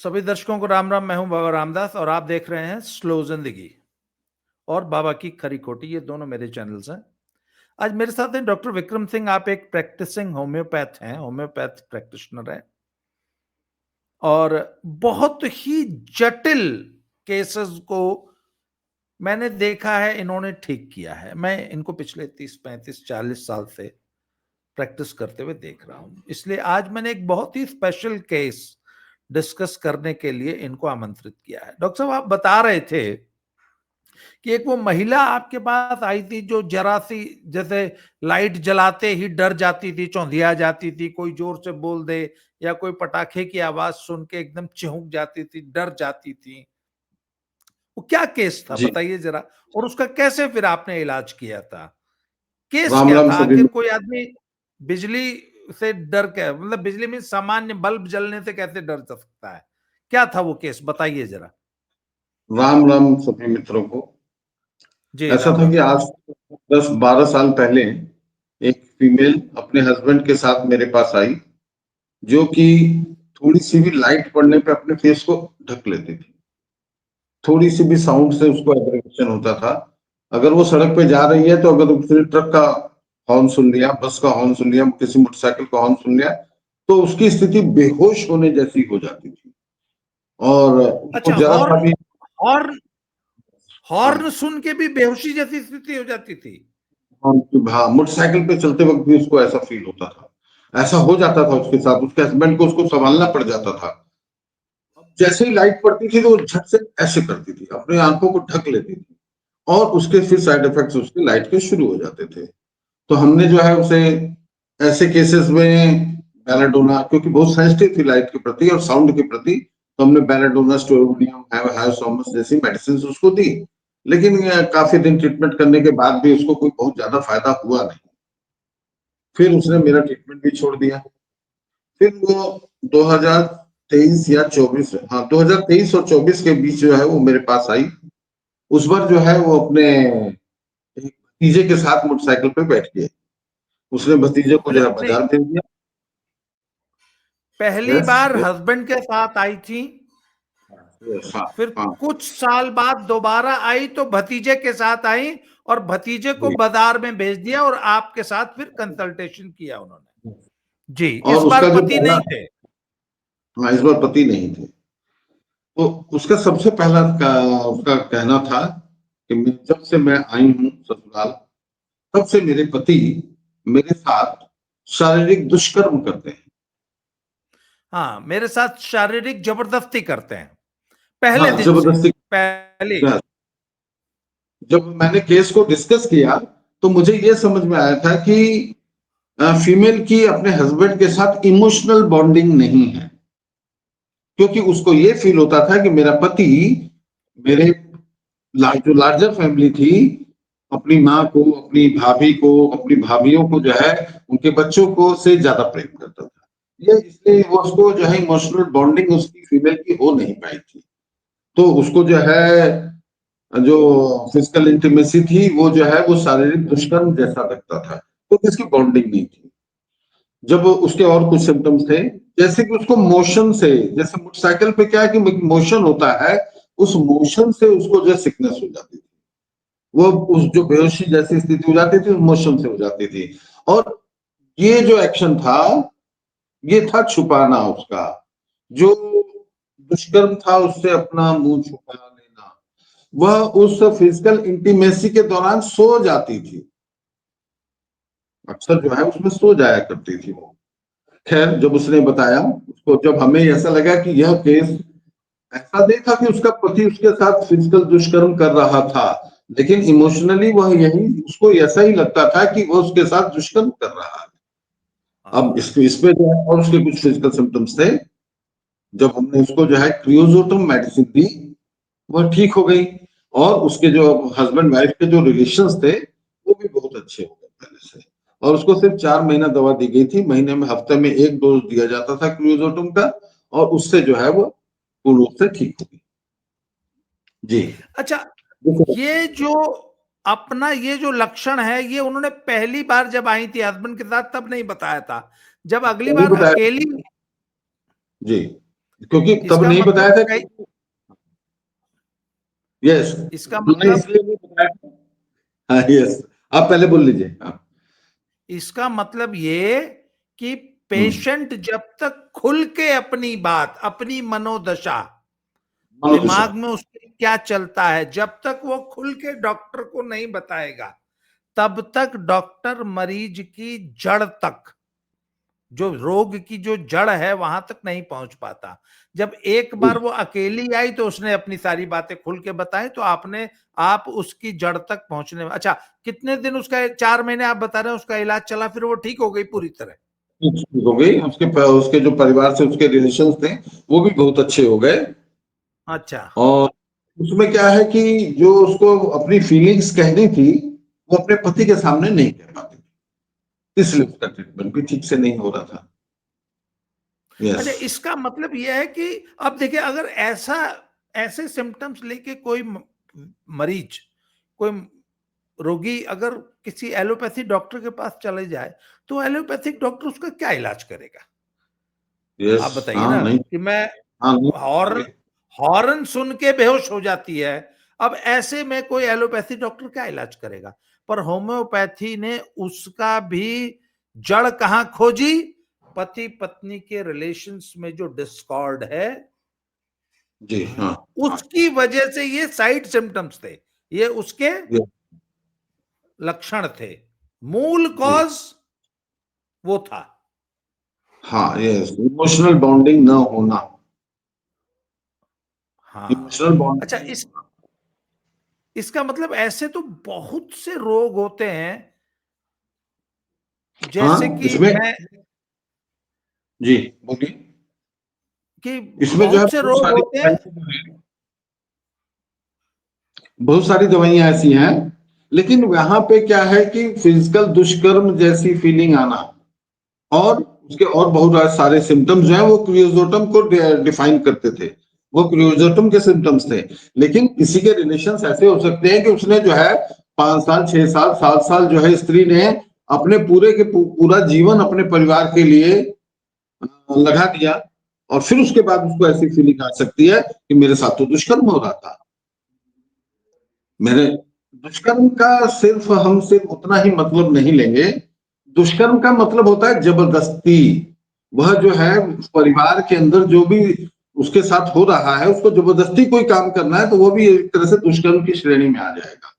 सभी दर्शकों को राम राम। मैं हूं बाबा रामदास और आप देख रहे हैं स्लो जिंदगी और बाबा की खरी खोटी, ये दोनों मेरे चैनल्स हैं। आज मेरे साथ हैं डॉक्टर विक्रम सिंह। आप एक प्रैक्टिसिंग होम्योपैथ हैं, होम्योपैथ प्रैक्टिशनर हैं और बहुत ही जटिल केसेस को मैंने देखा है, इन्होंने ठीक किया है। मैं इनको पिछले 30, 35, 40 साल से प्रैक्टिस करते हुए देख रहा हूं, इसलिए आज मैंने एक बहुत ही स्पेशल केस डिस्कस करने के लिए इनको आमंत्रित किया है। डॉक्टर साहब, आप बता रहे थे कि एक वो महिला आपके पास आई थी जो जरा सी जैसे लाइट जलाते ही डर जाती थी, चौंधिया जाती थी, कोई जोर से बोल दे या कोई पटाखे की आवाज सुन के एकदम चिहुक जाती थी, डर जाती थी। वो क्या केस था, जी। बताइए जरा। और उसका कैसे फिर आपने इलाज किया था? केस राम क्या राम था? सभी आखिर कोई आदमी बिजली से डर के, मतलब बिजली में सामान्य बल्ब जलने से कैसे डर सकता है? क्या था वो केस, बताइए जरा। राम राम सभी मित्रों को। जी ऐसा राम था राम। कि आज 10-12 साल पहले एक फीमेल अपने हस्बैंड के साथ मेरे पास आई, जो कि थोड़ी सी भी लाइट पड़ने पे अपने फेस को ढक लेती थी। थोड़ी सी भी साउंड से उसको एग्रीवेशन होता था। अगर वो सड़क पे जा रही है तो अगर उसने ट्रक का हॉर्न सुन लिया, बस का हॉर्न सुन लिया, किसी मोटरसाइकिल का हॉर्न सुन लिया, तो उसकी स्थिति बेहोश होने जैसी हो जाती थी। और उसको अच्छा, जरा सा हॉर्न भी हॉर्न हॉर्न हाँ सुन के भी बेहोशी जैसी स्थिति हो जाती थी? हाँ, मोटरसाइकिल पे चलते वक्त भी उसको ऐसा फील होता था। ऐसा हो जाता था उसके साथ, उसके हस्बैंड को उसको संभालना पड़ जाता था। अब जैसे ही लाइट पड़ती थी तो वो झट से ऐसे करती थी, अपनी आंखों को ढक लेती थी और उसके फिर साइड इफेक्ट्स उसके लाइट के शुरू हो जाते थे। तो हमने जो है उसे ऐसे केसेस में बेलाडोना, क्योंकि बहुत सेंसिटिव थी लाइट के प्रति और साउंड के प्रति, तो हमने बेलाडोना, स्टोलोनियम, हायोसोमस जैसी मेडिसिन उसको दी। लेकिन काफी दिन ट्रीटमेंट करने के बाद भी उसको कोई बहुत ज्यादा फायदा हुआ नहीं। फिर उसने मेरा ट्रीटमेंट भी छोड़ दिया। फिर वो 2023 या 24, हाँ 2023 और 24 के बीच जो है वो मेरे पास आई। उस बार जो है वो अपने एक भतीजे के साथ मोटरसाइकिल पे बैठ गए। उसने भतीजे को जो अच्छा, है नहीं, बाजार भेज दिया। पहली यस बार यस। हस्बैंड के साथ आई थी, हाँ फिर हाँ। कुछ साल बाद दोबारा आई तो भतीजे के साथ आई और भतीजे को जी। बाजार में भेज दिया और आपके साथ फिर कंसल्टेशन किया उन्होंने। जी, इस और बार उसका जो पति पहला, नहीं थे? हाँ इस बार पति नहीं थे। तो उसका सबसे पहला उसका कहना था कि जब से मैं आई हूँ ससुराल, तब से मेरे पति मेरे साथ शारीरिक दुष्कर्म करते हैं। हाँ, मेरे साथ शारीरिक जबरदस्ती करते हैं पहले हाँ दिन से। जबरदस्ती। पहले। जब मैंने केस को डिस्कस किया तो मुझे ये समझ में आया था कि फीमेल की अपने हस्बैंड के साथ इमोशनल बॉन्डिंग नहीं है, क्योंकि उसको ये फील होता था कि मेरा पति मेरे जो लार्जर फैमिली थी, अपनी माँ को, अपनी भाभी को, अपनी भाभीियों को जो है, उनके बच्चों को से ज्यादा प्रेम करता था। ये इसलिए वो उसको जो है इमोशनल बॉन्डिंग उसकी फीमेल की हो नहीं पाई थी। तो उसको जो है जो फिजिकल इंटीमेसी थी वो जो है वो शारीरिक दुष्कर्म जैसा लगता था, तो इसकी बॉन्डिंग नहीं थी। जब उसके और कुछ सिम्टम्स थे, जैसे कि उसको मोशन से, जैसे मोटरसाइकिल पे क्या है कि मोशन होता है, उस मोशन से उसको जो सिकनेस हो जाती थी, वो उस जो बेहोशी जैसी स्थिति हो जाती थी उस मोशन से हो जाती थी। और ये जो एक्शन था, ये था छुपाना उसका, जो दुष्कर्म था उससे अपना मुंह छुपा लेना। वह उस फिजिकल इंटीमेसी के दौरान सो जाती थी, अक्सर जो है उसमें सो जाया करती थी वो। खैर जब उसने बताया उसको, जब हमें ऐसा लगा कि यह केस ऐसा नहीं था कि उसका पति उसके साथ फिजिकल दुष्कर्म कर रहा था, लेकिन इमोशनली वह यही, उसको ऐसा ही लगता था कि वह उसके साथ दुष्कर्म कर रहा है। अब इसमें जो है और उसके कुछ फिजिकल सिम्टम्स थे। जब हमने उसको जो है क्रियोजोटम मेडिसिन दी, वह ठीक हो गई। और उसके जो हस्बैंड वाइफ के जो रिलेशंस थे वो भी बहुत अच्छे हो गए पहले से। और उसको सिर्फ 4 महीना दवा दी गई थी, महीने में हफ्ते में 1 डोज दिया जाता था क्रियोजोटम का, और उससे जो है वो पूर्ण रूप से ठीक हो गई। जी। अच्छा, देखो, ये जो अपना ये जो लक्षण है, ये उन्होंने पहली बार जब आई थी हस्बैंड के साथ तब नहीं बताया था? जब अगली नहीं बार बताया। अकेली जी क्योंकि तब इसका नहीं मतलब बताया था कई कि यस, इसका उन्होंने मतलब इसलिए नहीं बताया था। हाँ यस, आप पहले बोल लीजिए। हाँ। इसका मतलब ये कि हम्म, पेशेंट जब तक खुल के अपनी बात, अपनी मनोदशा, मनोदशा। दिमाग में उसके क्या चलता है, जब तक वो खुल के डॉक्टर को नहीं बताएगा, तब तक डॉक्टर मरीज की जड़ तक, जो रोग की जो जड़ है वहां तक नहीं पहुंच पाता। जब एक बार वो अकेली आई तो उसने अपनी सारी बातें खुल के बताई, तो आप उसकी जड़ तक पहुंचने में, अच्छा कितने दिन उसका, 4 महीने आप बता रहे हैं उसका इलाज चला, फिर वो ठीक हो गई पूरी तरह? ठीक हो गई, उसके जो परिवार से उसके रिलेशन थे वो भी बहुत अच्छे हो गए। अच्छा। और उसमें क्या है कि जो उसको अपनी फीलिंग्स कहनी थी वो अपने पति के सामने नहीं कह पाती थी, इसलिए उसका ट्रीटमेंट भी ठीक से नहीं हो रहा था। यस। अच्छा, इसका मतलब यह है कि अब देखिए, अगर ऐसे सिम्टम्स लेके कोई मरीज, कोई रोगी अगर किसी एलोपैथी डॉक्टर के पास चले जाए, तो एलोपैथिक डॉक्टर उसका क्या इलाज करेगा? यस। आप बताइए हाँ ना, नहीं। कि मैं हाँ नहीं। हॉर्न हॉर्न सुन के बेहोश हो जाती है, अब ऐसे में कोई एलोपैथी डॉक्टर क्या इलाज करेगा? पर होम्योपैथी ने उसका भी जड़ कहां खोजी? पति पत्नी के रिलेशंस में जो डिस्कॉर्ड है, जी हाँ। हाँ उसकी वजह से ये साइड सिम्टम्स थे, ये उसके ये- लक्षण थे, मूल जी कॉज वो था। हाँ। यस, इमोशनल बॉन्डिंग ना होना। हाँ। इमोशनल अच्छा, बॉन्डिंग। इसका मतलब ऐसे तो बहुत से रोग होते हैं, जैसे हाँ कि इसमें, मैं जी बोलिए। कि इसमें जो है बहुत से बहुत रोग सारी होते हैं। दवाइयां जो है, बहुत सारी दवाइयां ऐसी हैं, लेकिन वहां पे क्या है कि फिजिकल दुष्कर्म जैसी फीलिंग आना और उसके और बहुत सारे सिम्टम्स जो है वो क्रियोजोटम को डिफाइन करते थे। वो क्रियोजोटम के सिम्टम्स थे। लेकिन किसी के रिलेशंस ऐसे हो सकते हैं कि उसने जो है 5 साल 6 साल 7 साल जो है स्त्री ने अपने पूरा जीवन अपने परिवार के लिए लगा दिया, और फिर उसके बाद उसको ऐसी फीलिंग आ सकती है कि मेरे साथ तो दुष्कर्म हो रहा था। मेरे दुष्कर्म का सिर्फ हम सिर्फ उतना ही मतलब नहीं लेंगे। दुष्कर्म का मतलब होता है जबरदस्ती। वह जो है परिवार के अंदर जो भी उसके साथ हो रहा है उसको जबरदस्ती कोई काम करना है तो वो भी एक तरह से दुष्कर्म की श्रेणी में आ जाएगा।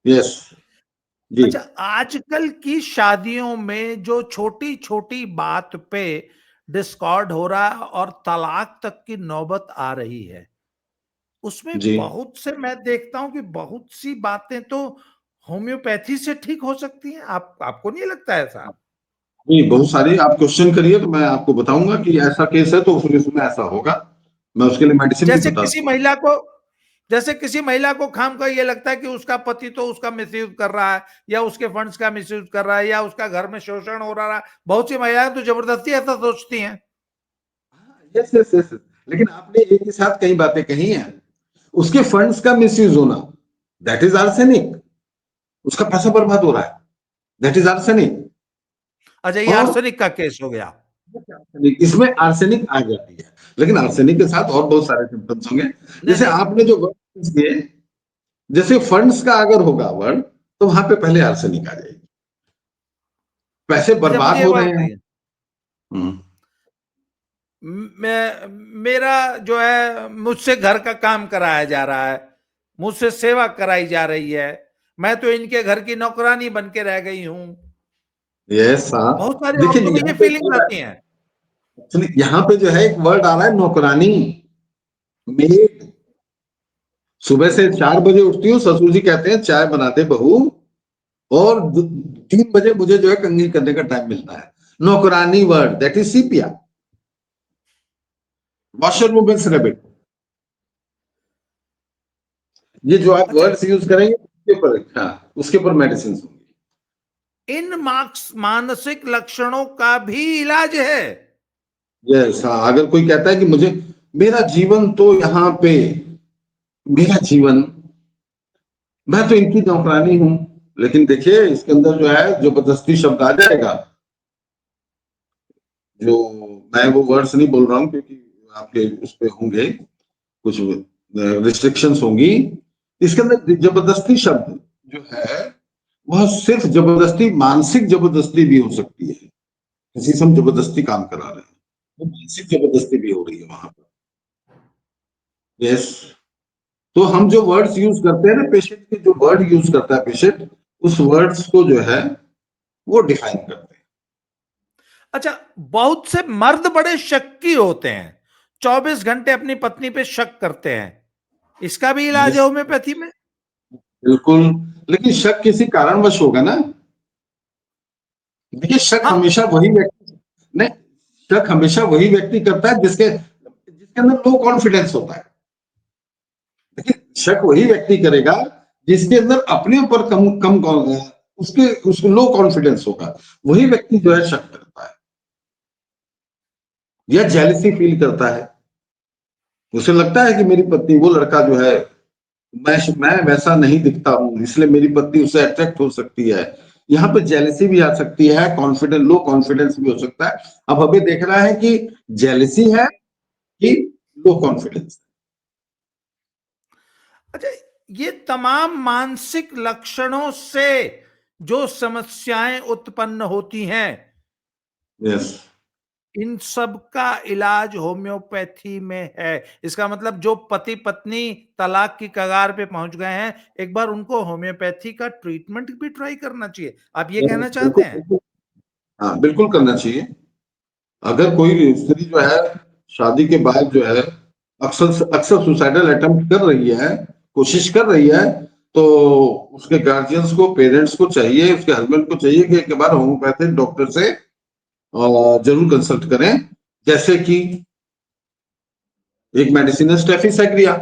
यस। जी अच्छा, आजकल की शादियों में जो छोटी छोटी बात पे डिस्कॉर्ड हो रहा है और तलाक तक की नौबत आ रही है, उसमें जी। बहुत से मैं देखता हूं कि बहुत सी बातें तो होम्योपैथी से ठीक हो सकती हैं। आपको नहीं लगता ऐसा? जी बहुत सारी आप क्वेश्चन करिए तो मैं आपको बताऊंगा कि ऐसा केस है तो फिर इसमें ऐसा होगा। मैं उसके लिए मेडिसिन भी जैसे बता किसी दूंगा। महिला को जैसे किसी महिला को खामखा ये लगता है कि उसका पति तो उसका मिसयूज कर रहा है, या उसके फंड्स का मिसयूज कर रहा है, या उसका घर में शोषण हो रहा है। बहुत सी महिलाएं तो जबरदस्ती ऐसा सोचती हैं। Yes yes yes. लेकिन आपने एक ही साथ कई बातें कही हैं। उसके फंड्स का मिसयूज होना, दैट इज आर्सेनिक। उसका पैसा बर्बाद हो रहा है, दैट इज आर्सेनिक। अच्छा, ये और आर्सेनिक का केस हो गया। इसमें आर्सेनिक आ जाती है, लेकिन आर्सेनिक के साथ और बहुत सारे सिम्टम्स होंगे। नहीं जैसे नहीं, आपने जो वर्ड यूज किए, जैसे फंड्स का अगर होगा वर्ड तो वहां पे पहले आर्सेनिक आ जाएगी। पैसे अच्छा मुझे बर्बाद ये हो बात रहे हैं। बताइए, हम्म, मेरा जो है, मुझसे घर का काम कराया जा रहा है, मुझसे सेवा कराई जा रही है, मैं तो इनके घर की नौकरानी बन के रह गई हूं। यस हाँ। बहुत सारी देखिए औरतों में ये यहाँ पे फीलिंग आती है। यहाँ पे जो है एक वर्ड आ रहा है नौकरानी, मेड। सुबह से 4 बजे उठती हूँ, ससुर जी कहते हैं चाय बना दे बहू, और 3 बजे मुझे जो है कंघी करने का टाइम मिलता है। नौकरानी word, that is sepia. Washer women's rabbit. ये जो आप अच्छा, वर्ड्स यूज करेंगे उसके ऊपर, हाँ उसके ऊपर मेडिसिन होंगी। इन मार्क्स मानसिक लक्षणों का भी इलाज है? यस हाँ। अगर कोई कहता है कि मुझे मेरा जीवन तो यहाँ पे, मेरा जीवन, मैं तो इनकी नौकरानी हूं, लेकिन देखिए इसके अंदर जो है जबरदस्ती शब्द आ जाएगा। जो मैं वो वर्ड्स नहीं बोल रहा हूँ क्योंकि आपके उस पे होंगे कुछ रिस्ट्रिक्शंस होंगी। इसके अंदर जबरदस्ती शब्द जो है वह सिर्फ जबरदस्ती, मानसिक जबरदस्ती भी हो सकती है। किसी से हम जबरदस्ती काम करा रहे हैं, वो मानसिक जबरदस्ती भी हो रही है वहां पर। यस। तो हम जो वर्ड्स यूज करते हैं ना, पेशेंट के जो वर्ड यूज करता है पेशेंट, उस वर्ड्स को जो है वो डिफाइन करते हैं। अच्छा, बहुत से मर्द बड़े शक्की होते हैं, 24 घंटे अपनी पत्नी पे शक करते हैं, इसका भी इलाज है यस, होम्योपैथी में? बिल्कुल। लेकिन शक किसी कारणवश होगा ना। देखिए, शक हाँ। हमेशा वही व्यक्ति नहीं, शक हमेशा वही व्यक्ति करता है जिसके जिसके अंदर लो कॉन्फिडेंस होता है। देखिए, शक वही व्यक्ति करेगा जिसके अंदर अपने ऊपर कम कम उसके उसको लो कॉन्फिडेंस होगा, वही व्यक्ति जो है शक करता है या जेलसी फील करता है। उसे लगता है कि मेरी पत्नी, वो लड़का जो है, मैं वैसा नहीं दिखता हूं इसलिए मेरी पत्नी उससे अट्रैक्ट हो सकती है। यहाँ पे जेलसी भी आ सकती है, कॉन्फिडेंस, लो कॉन्फिडेंस भी हो सकता है। अब हमें देखना है कि जेलसी है कि लो कॉन्फिडेंस। अच्छा, ये तमाम मानसिक लक्षणों से जो समस्याएं उत्पन्न होती हैं, यस, इन सब का इलाज होम्योपैथी में है। इसका मतलब जो पति पत्नी तलाक की कगार पे पहुंच गए हैं, एक बार उनको होम्योपैथी का ट्रीटमेंट भी ट्राई करना चाहिए, आप ये कहना चाहते बिल्कुल हैं? बिल्कुल। हाँ, बिल्कुल करना चाहिए। अगर कोई स्त्री जो है शादी के बाद जो है अक्सर अक्सर सुसाइडल अटेम्प्ट कर रही है, कोशिश कर रही है, तो उसके गार्जियंस को, पेरेंट्स को चाहिए, उसके हस्बैंड को चाहिए कि एक बार होम्योपैथिक डॉक्टर से जरूर कंसल्ट करें। जैसे कि एक मेडिसिन है स्टेफिसाइक्रिया।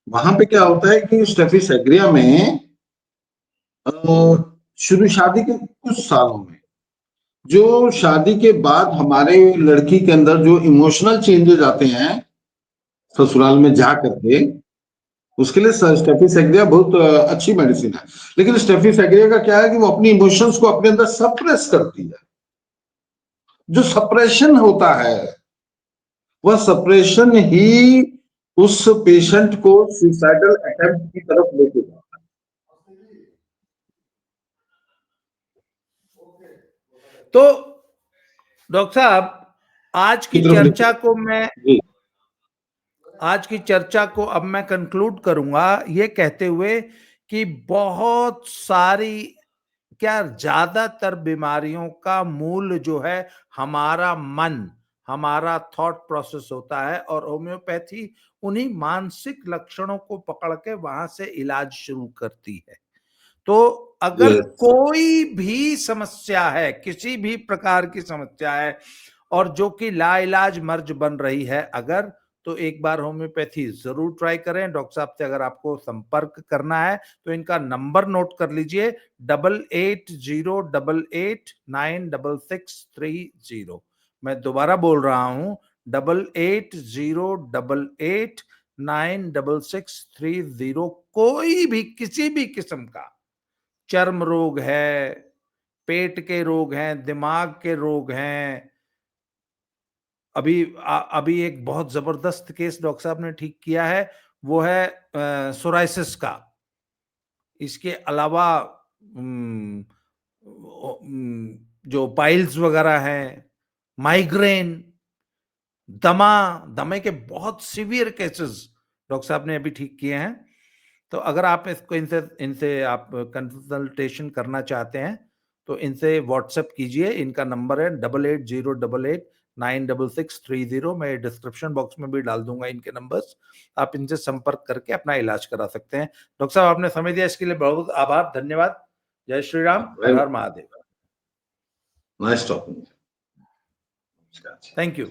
वहां पे क्या होता है कि स्टेफिसाइक्रिया में अ, शुरू शादी के कुछ सालों में, जो शादी के बाद हमारे लड़की के अंदर जो इमोशनल चेंजेस आते हैं ससुराल में जा करके, उसके लिए स्टेफिसाइक्रिया बहुत अच्छी मेडिसिन है। लेकिन स्टेफिसाइक्रिया का क्या है कि वो अपनी इमोशंस को अपने अंदर सप्रेस करती है। जो सप्रेशन होता है, वह सप्रेशन ही उस पेशेंट को सुसाइडल अटेम्प्ट की तरफ लेके जाता तो डॉक्टर साहब, आज है, की की तरफ लेके चर्चा को जाता मैं है। जी। आज की चर्चा को अब मैं कंक्लूड करूंगा ये कहते हुए कि बहुत सारी, क्या ज्यादातर बीमारियों का मूल जो है हमारा मन, हमारा थॉट प्रोसेस होता है, और होम्योपैथी उन्हीं मानसिक लक्षणों को पकड़ के वहां से इलाज शुरू करती है। तो अगर यस, कोई भी समस्या है, किसी भी प्रकार की समस्या है, और जो कि लाइलाज मर्ज बन रही है अगर, तो एक बार होम्योपैथी जरूर ट्राई करें। डॉक्टर साहब से अगर आपको संपर्क करना है तो इनका नंबर नोट कर लीजिए, 8808896630। मैं दोबारा बोल रहा हूं, 8808896630। कोई भी किसी भी किस्म का चर्म रोग है, पेट के रोग हैं, दिमाग के रोग हैं। अभी एक बहुत जबरदस्त केस डॉक्टर साहब ने ठीक किया है, वो है सोराइसिस का। इसके अलावा उम, जो पाइल्स वगैरह हैं, माइग्रेन, दमे के बहुत सीवियर केसेस डॉक्टर साहब ने अभी ठीक किए हैं। तो अगर आप इसको इनसे इनसे आप कंसल्टेशन करना चाहते हैं तो इनसे व्हाट्सएप कीजिए। इनका नंबर है 8808896630। मैं डिस्क्रिप्शन बॉक्स में भी डाल दूंगा इनके नंबर्स। आप इनसे संपर्क करके अपना इलाज करा सकते हैं। डॉक्टर साहब, आपने समय दिया इसके लिए बहुत आभार, धन्यवाद। जय श्री राम, हर हर Mahadev. Nice talking. Thank you.